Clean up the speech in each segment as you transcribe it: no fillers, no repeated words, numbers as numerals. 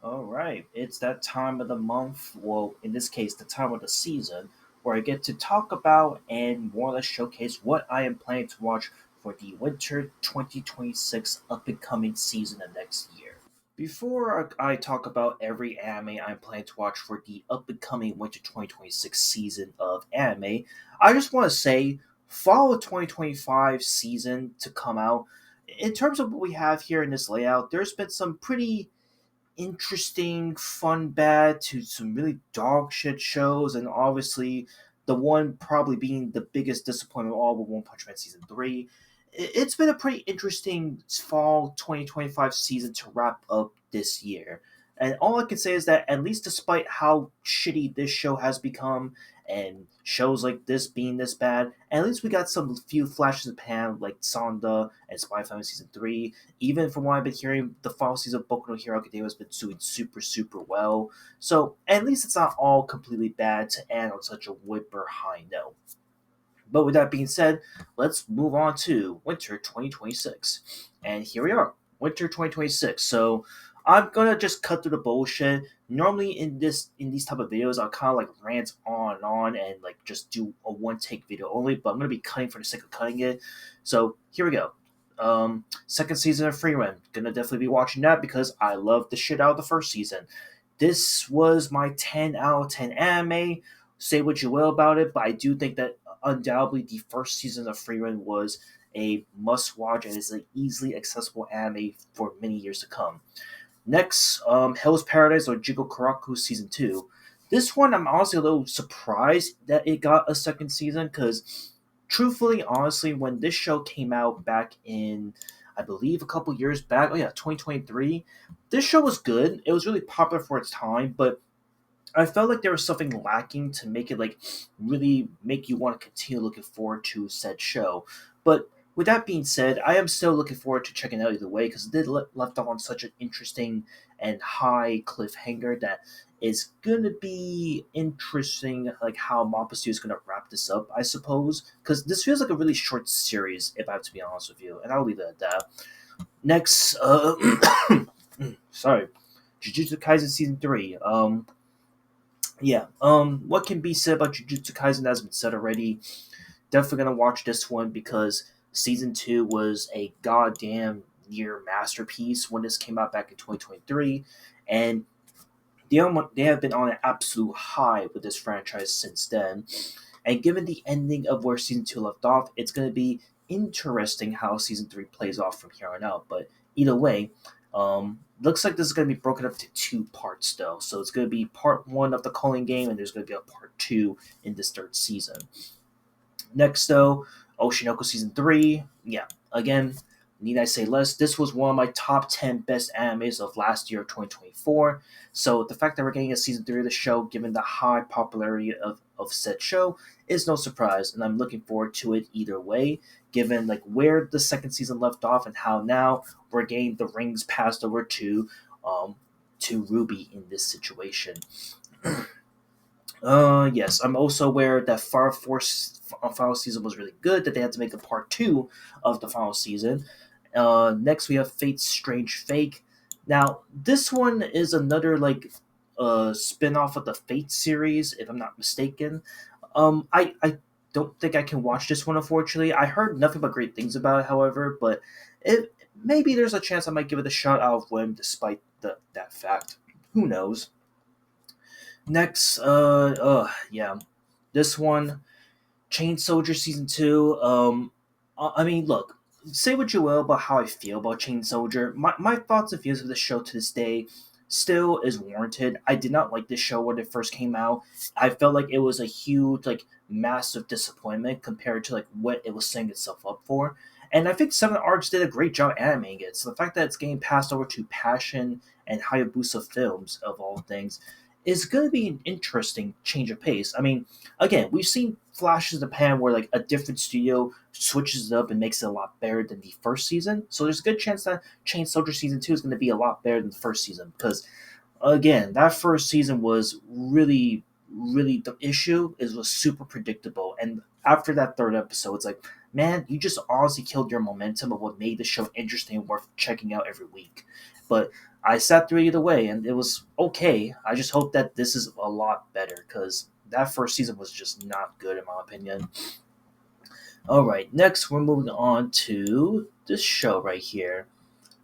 All right, it's that time of the month, well, in this case, the time of the season, where I get to talk about and more or less showcase what I am planning to watch for the winter 2026 up and coming season of next year. Before I talk about every anime I'm planning to watch for the up and coming winter 2026 season of anime, I just want to say, follow 2025 season to come out. In terms of what we have here in this layout, there's been some pretty interesting, fun, bad to some really dog shit shows, and obviously the one probably being the biggest disappointment of all with One Punch Man season three. It's been a pretty interesting fall 2025 season to wrap up this year. And all I can say is that at least despite how shitty this show has become and shows like this being this bad, at least we got some few flashes of pan like Sonda and Spy Family season 3. Even from what I've been hearing, the fall season of Boku no Hero Academia has been doing super, super well. So at least it's not all completely bad to end on such a whipper high note. But with that being said, let's move on to winter 2026. And here we are, winter 2026. So I'm gonna just cut through the bullshit. Normally in these type of videos, I'll kind of like rant on and like just do a one take video only. But I'm gonna be cutting for the sake of cutting it. So here we go. Second season of Free Run. Gonna definitely be watching that because I love the shit out of the first season. This was my 10 out of 10 anime. Say what you will about it, but I do think that undoubtedly the first season of Free Run was a must watch and is an easily accessible anime for many years to come. Next, Hell's Paradise or Jigo Karaku season 2. This one, I'm honestly a little surprised that it got a second season because, truthfully, honestly, when this show came out back in, I believe, a couple years back, oh yeah, 2023, this show was good. It was really popular for its time, but I felt like there was something lacking to make it like really make you want to continue looking forward to said show. But with that being said, I am still looking forward to checking it out either way because it did left off on such an interesting and high cliffhanger that is gonna be interesting, like how Mappa Studio is gonna wrap this up, I suppose. Because this feels like a really short series, if I have to be honest with you, and I'll leave it at that. Next, sorry, Jujutsu Kaisen season 3. Yeah. What can be said about Jujutsu Kaisen has been said already. Definitely gonna watch this one because season two was a goddamn year masterpiece when this came out back in 2023, and they have been on an absolute high with this franchise since then. And given the ending of where season two left off, it's gonna be interesting how season three plays off from here on out. But either way, looks like this is going to be broken up to two parts though. So it's going to be part one of the calling game, and there's going to be a part two in this third season. Next though, Oshinoko season three. Yeah, again, need I say less? This was one of my top 10 best animes of last year, 2024. So the fact that we're getting a season three of the show, given the high popularity of said show, is no surprise, and I'm looking forward to it either way. Given like where the second season left off and how now we're getting the rings passed over um to Ruby in this situation. Yes, I'm also aware that Fire Force final season was really good. That they had to make a part two of the final season. Next we have Fate's Strange Fake. Now this one is another like spin off of the Fate series, if I'm not mistaken. I don't think I can watch this one unfortunately. I heard nothing but great things about it, however, but it maybe there's a chance I might give it a shot out of whim despite that fact. Who knows? Next, yeah, this one, Chain Soldier season two. I mean, look, say what you will about how I feel about Chain Soldier. My thoughts and feelings of the show to this day still is warranted. I did not like this show when it first came out. I felt like it was a huge, like, massive disappointment compared to like what it was setting itself up for. And I think Seven Arcs did a great job animating it. So the fact that it's getting passed over to Passion and Hayabusa Films of all things is going to be an interesting change of pace. I mean, again, we've seen flashes in the pan where like a different studio switches it up and makes it a lot better than the first season. So there's a good chance that Chain Soldier season two is going to be a lot better than the first season because again, that first season was really the issue is was super predictable. And after that third episode, it's like, man, you just honestly killed your momentum of what made the show interesting and worth checking out every week. But I sat through either way, and it was okay. I just hope that this is a lot better because that first season was just not good in my opinion. All right, next we're moving on to this show right here.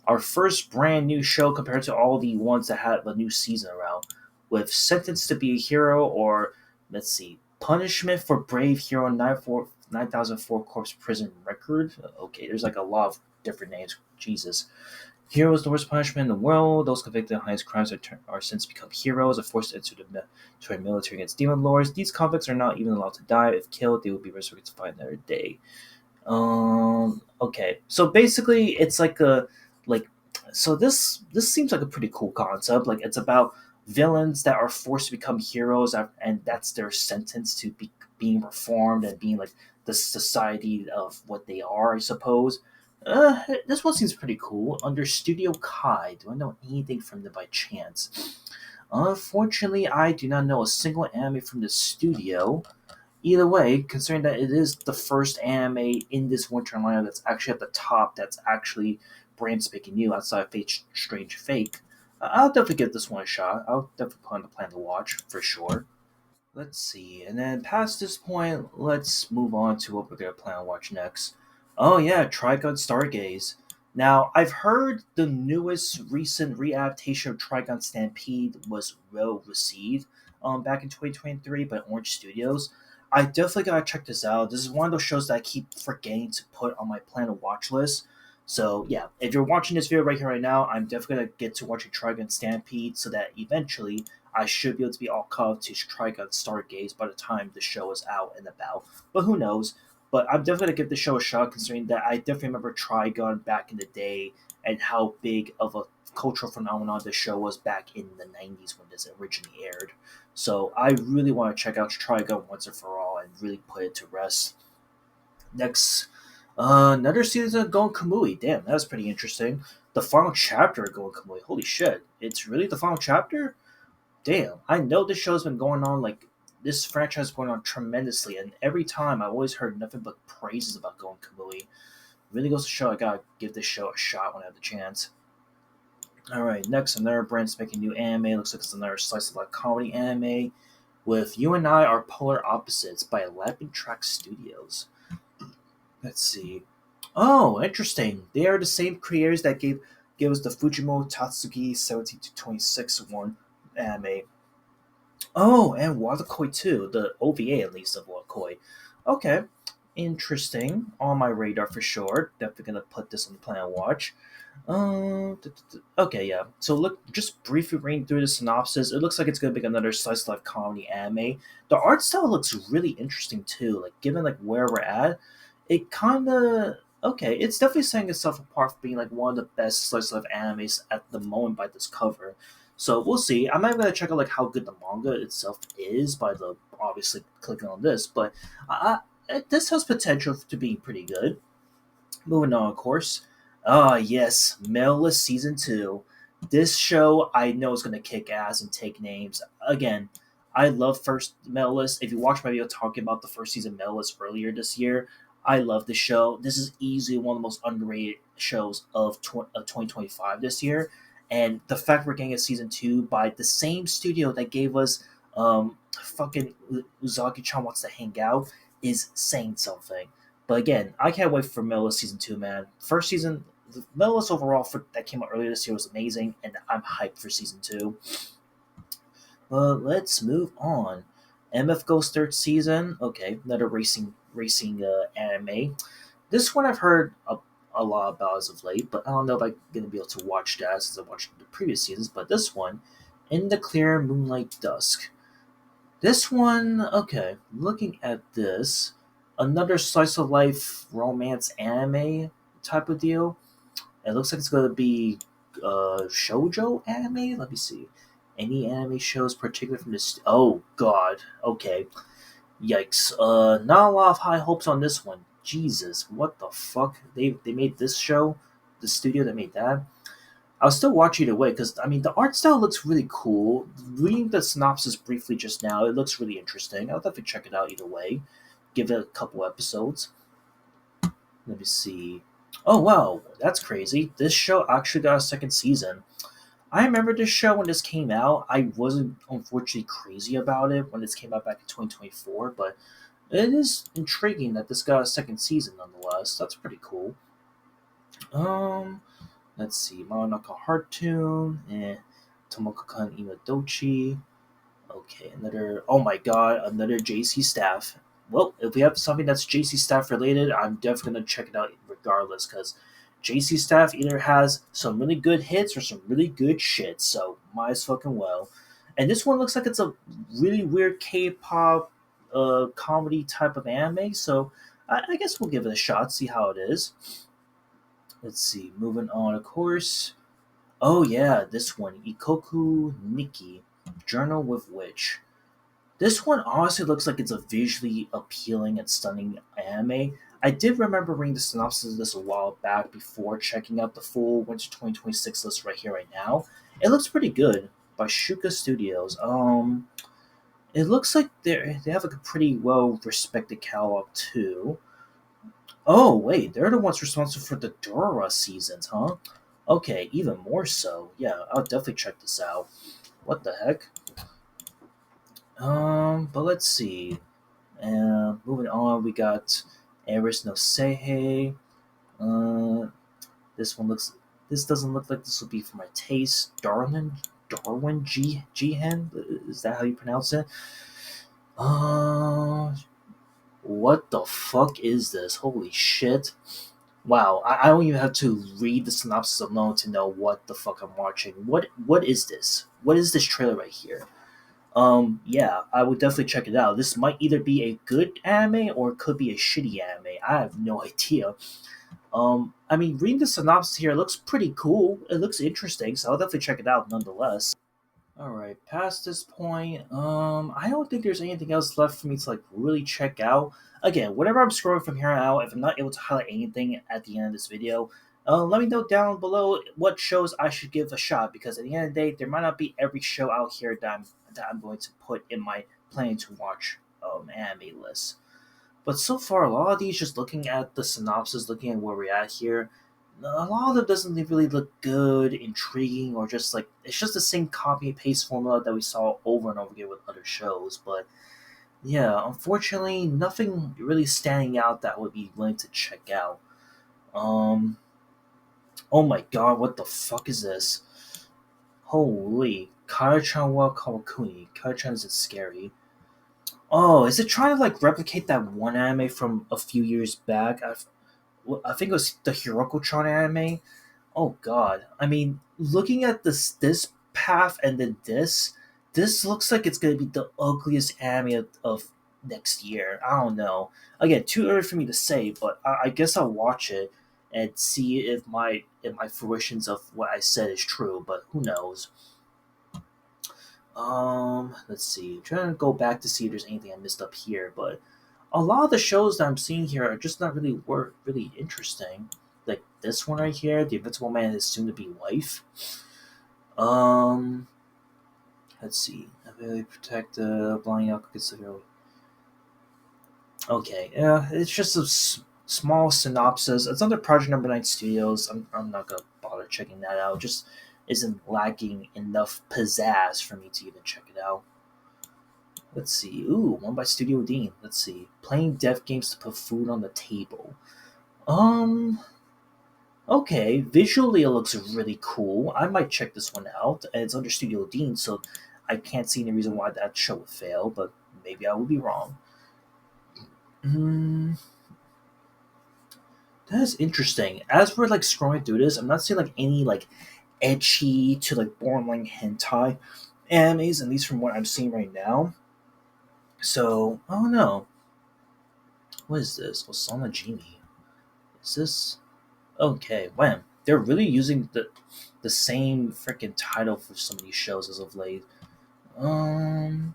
Our first brand new show compared to all the ones that had a new season around, with Sentenced to Be a Hero or let's see, Punishment for Brave Hero 9004 Corpse Prison Record. Okay, there's like a lot of different names. Jesus. Heroes, the worst punishment in the world. Those convicted of highest crimes are since become heroes, are forced to enter the military against demon lords. These convicts are not even allowed to die. If killed, they will be resurrected to fight another day. Okay. So basically, it's like a like. So this seems like a pretty cool concept. Like it's about villains that are forced to become heroes, and that's their sentence to be being reformed and being like the society of what they are, I suppose. This one seems pretty cool. Under Studio Kai, do I know anything from them by chance? Unfortunately, I do not know a single anime from the studio. Either way, considering that it is the first anime in this winter lineup that's actually at the top, that's actually brand spanking new outside of Fate Strange Fake, I'll definitely give this one a shot. I'll definitely plan to watch for sure. Let's see, and then past this point, let's move on to what we're gonna plan on watch next. Oh yeah, Trigun Stargaze. Now I've heard the newest recent readaptation of Trigun Stampede was well received back in 2023 by Orange Studios. I definitely gotta check this out. This is one of those shows that I keep forgetting to put on my plan to watch list. So yeah, if you're watching this video right here right now, I'm definitely gonna get to watching Trigun Stampede so that eventually I should be able to be all caught up to Trigun Stargaze by the time the show is out and about. But who knows? But I'm definitely gonna give the show a shot, considering that I definitely remember Trigun back in the day and how big of a cultural phenomenon the show was back in the 90s when this originally aired. So I really want to check out Trigun once and for all and really put it to rest. Next, another season of Gon Kamui. Damn, that was pretty interesting. The final chapter of Gon Kamui. Holy shit! It's really the final chapter. Damn, I know this show's been going on like this franchise is going on tremendously, and every time I've always heard nothing but praises about Gon Kamui. Really goes to show I gotta give this show a shot when I have the chance. All right, next another brand making new anime. Looks like it's another slice of life comedy anime with You and I Are Polar Opposites by Labyrinth Track Studios. Let's see. Oh, interesting. They are the same creators that gave us the Fujimoto Tatsuki 17 to 26 one anime. Oh, and Watakoi too. The OVA at least of Watakoi. Okay, interesting. On my radar for sure. Definitely gonna put this on the plan to watch. Okay, yeah. So look, just briefly reading through the synopsis, it looks like it's gonna be another slice of life comedy anime. The art style looks really interesting too. Like given like where we're at, it kind of okay. It's definitely setting itself apart from being like one of the best slice of life animes at the moment by this cover. So we'll see. I'm not gonna check out like how good the manga itself is by the obviously clicking on this, but this has potential to be pretty good. Moving on, of course. Ah, yes, Melilist Season 2. This show I know is going to kick ass and take names. Again, I love first Melilist. If you watch my video talking about the first season Melilist earlier this year, I love the show. This is easily one of the most underrated shows of 2025 this year. And the fact we're getting a season 2 by the same studio that gave us fucking Uzaki-chan Wants to Hang Out is saying something. But again, I can't wait for Melilist season 2, man. First season, Melilist overall that came out earlier this year was amazing, and I'm hyped for season 2. Let's move on. MF Ghost third season. Okay, another racing anime. This one I've heard a lot about as of late, but I don't know if I'm gonna be able to watch that since I watched the previous seasons. But this one, In the Clear Moonlight Dusk. This one, okay, looking at this, another slice of life romance anime type of deal. It looks like it's going to be shoujo anime. Let me see. Any anime shows particular from this? Oh God. Okay. Yikes. Not a lot of high hopes on this one. Jesus, what the fuck? They made this show. The studio that made that. I'll still watch either way because I mean the art style looks really cool. Reading the synopsis briefly just now, it looks really interesting. I'll definitely check it out either way. Give it a couple episodes. Let me see. Oh wow, that's crazy. This show actually got a second season. I remember this show when this came out. I wasn't unfortunately crazy about it when this came out back in 2024, but it is intriguing that this got a second season nonetheless. That's pretty cool. Um, let's see, Mononoke Heart Tune, Tomoka-kan Imadochi. Okay, another. Oh my god, another JC Staff. Well, if we have something that's JC Staff related, I'm definitely gonna check it out regardless, because JC Staff either has some really good hits or some really good shit. So might as fucking well. And this one looks like it's a really weird K-pop, comedy type of anime. So I guess we'll give it a shot, see how it is. Let's see. Moving on, of course. Oh yeah, this one, Ikoku Nikki, Journal with Witch. This one honestly looks like it's a visually appealing and stunning anime. I did remember reading the synopsis of this a while back before checking out the full Winter 2026 list right here, right now. It looks pretty good by Shuka Studios. It looks like they have like a pretty well respected catalog too. Oh wait, they're the ones responsible for the Dora seasons, huh? Okay, even more so. Yeah, I'll definitely check this out. What the heck? But let's see. Moving on, we got Eris no Seihei. Uh, this one looks. This doesn't look like this will be for my taste. Darwin Jihen. Is that how you pronounce it? Uh, what the fuck is this? Holy shit! Wow, I don't even have to read the synopsis alone to know what the fuck I'm watching. What is this? What is this trailer right here? Yeah, I would definitely check it out. This might either be a good anime or it could be a shitty anime. I have no idea. I mean, reading the synopsis here, it looks pretty cool. It looks interesting, so I'll definitely check it out nonetheless. All right, past this point, I don't think there's anything else left for me to like really check out. Again, whatever I'm scrolling from here on out, if I'm not able to highlight anything at the end of this video, let me know down below what shows I should give a shot. Because at the end of the day, there might not be every show out here that I'm going to put in my plan to watch anime list. But so far, a lot of these, just looking at the synopsis, looking at where we're at here, a lot of them doesn't really look good, intriguing, or just like it's just the same copy and paste formula that we saw over and over again with other shows. But yeah, unfortunately, nothing really standing out that would be willing to check out. Um, oh my god, what the fuck is this? Holy, Kaira-chan wa Kawakuni. Kaira-chan is scary. Oh, is it trying to like replicate that one anime from a few years back? I think it was the Hiroko-chan anime. Oh god. I mean, looking at this path and then this looks like it's gonna be the ugliest anime of next year. I don't know. Again, too early for me to say, but I guess I'll watch it and see if my fruitions of what I said is true. But who knows? Let's see. I'm trying to go back to see if there's anything I missed up here, but a lot of the shows that I'm seeing here are just not really interesting. Like this one right here, The Invincible Man and His Soon to Be Wife. Um, let's see. Ability to protect the blind young consider. Okay, yeah, it's just a small synopsis. It's under Project Number 9 Studios. I'm not gonna bother checking that out. Just isn't lacking enough pizzazz for me to even check it out. Let's see. Ooh, one by Studio Dean. Let's see. Playing deaf games to put food on the table. Um, okay. Visually, it looks really cool. I might check this one out. And it's under Studio Dean, so I can't see any reason why that show would fail, but maybe I will be wrong. Hmm, that is interesting. As we're like scrolling through this, I'm not seeing like any like etchy to like borderline hentai animes, at least from what I'm seeing right now. So, I don't know. What is this? Osama Genie. Is this okay? Wow, they're really using the same freaking title for some of these shows as of late. Um,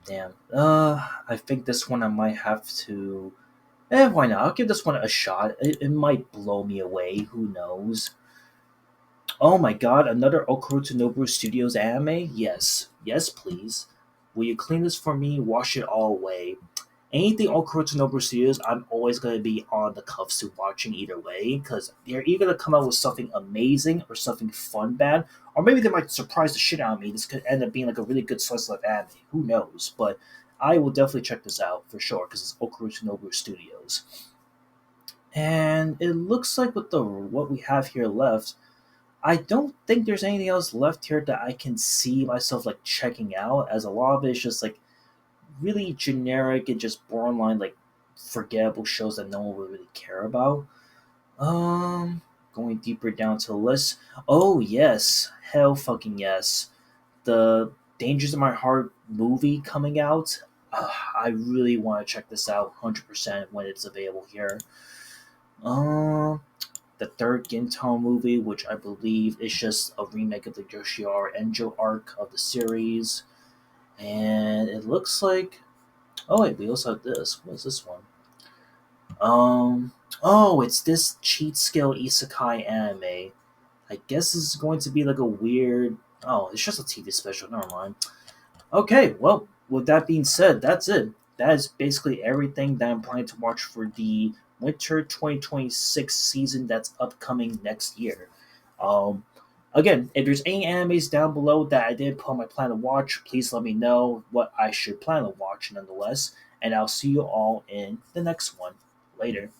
damn. I think this one I might have to. Why not? I'll give this one a shot. It might blow me away. Who knows? Oh my god, another Okuro to Nobu Studios anime? Yes. Yes, please. Will you clean this for me? Wash it all away. Anything Okuro Nobu Studios, I'm always going to be on the cuffs to watching either way because they're either going to come out with something amazing or something fun bad, or maybe they might surprise the shit out of me. This could end up being like a really good slice of anime. Who knows? But I will definitely check this out for sure because it's Okuro Nobu Studios. And it looks like with the what we have here left, I don't think there's anything else left here that I can see myself like checking out. As a lot of it is just like really generic and just borderline like forgettable shows that no one would really care about. Um, Going deeper down to the list. Oh yes, hell fucking yes. The Dangers of My Heart movie coming out. I really want to check this out 100% when it's available here. Um, the third Gintama movie, which I believe is just a remake of the Yoshiara Enjo arc of the series, and it looks like. Oh wait, we also have this. What's this one? Um. Oh, it's this cheat skill isekai anime. I guess this is going to be like a weird. Oh, it's just a TV special. Never mind. Okay, well, with that being said, that's it. That is basically everything that I'm planning to watch for the winter 2026 season that's upcoming next year. Um, Again, if there's any animes down below that I didn't put on my plan to watch, please let me know what I should plan to watch nonetheless. And I'll see you all in the next one. Later.